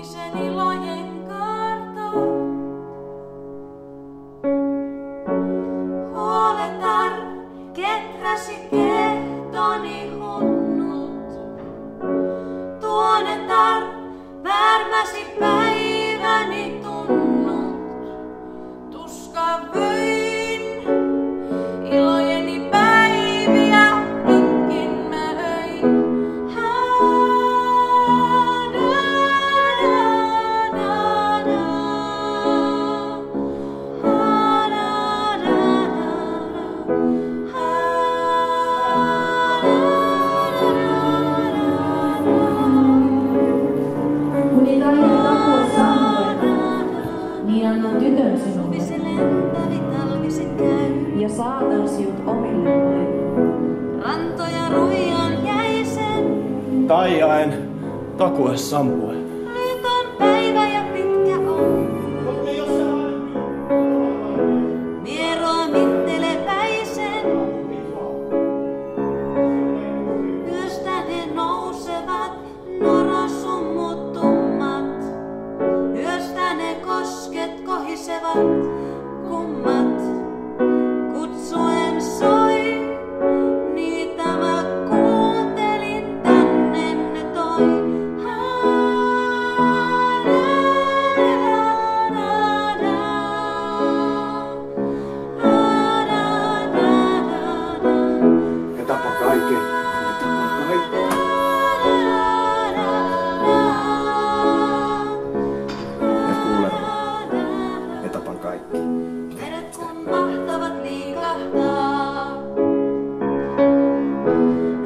Ihmisen ilojen kartta. Huoletar, kehräsi kehtoni hunnut. Tuonetar, värmäsi päiväni tunnut. Tuska vöin, ilojeni päiviä pitkin mä öin. Kun ei tarvitse takua sammueta, niin annan tytön sinulle ja saatan sinut omille maille. Rantoja ruijan jäisen, Taiaen takue sampue. nyt on päivä ja pitkä on. Mieroa mitteleväisen, yöstä ne nousevat norasummuttummat. Yöstä ne kosket kohisevat kummat. Kutsuen soi, niitä mä kuuntelin, tänne ne toi. Ja tapa kaiken, ja tapa kaiken. Ja kuulemaan, ja tapan kaikki. Meret kun mahtavat liikahtaa,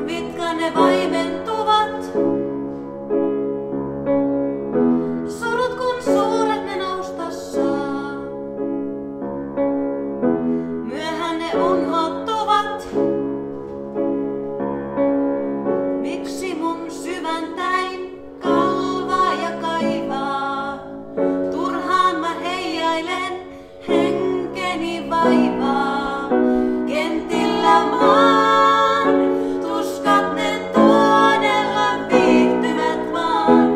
mitkä ne vaimentuvat. Surut kun suuret ne nousta saa, myöhään ne unhottuvat. Miksi mun syväntäin kalvaa ja kaivaa? Turhaan mä heijailen henkeni vaivaa. Kentillä maan tuskat ne tuonella viihtyvät vaan.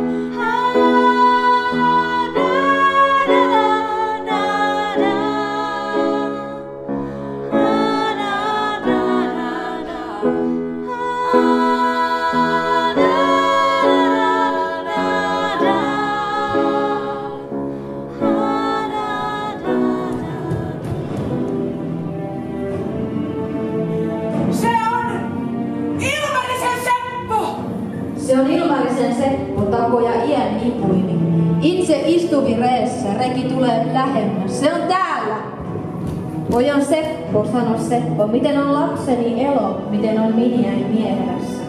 Se on Ilmarisen Seppo, takoja iän ipuini. Itse istuvi reessä, reki tulee lähemmäs. Se on täällä! Pojan Seppo, sano Seppo, miten on lapseni elo, miten on miniäin mieherässä.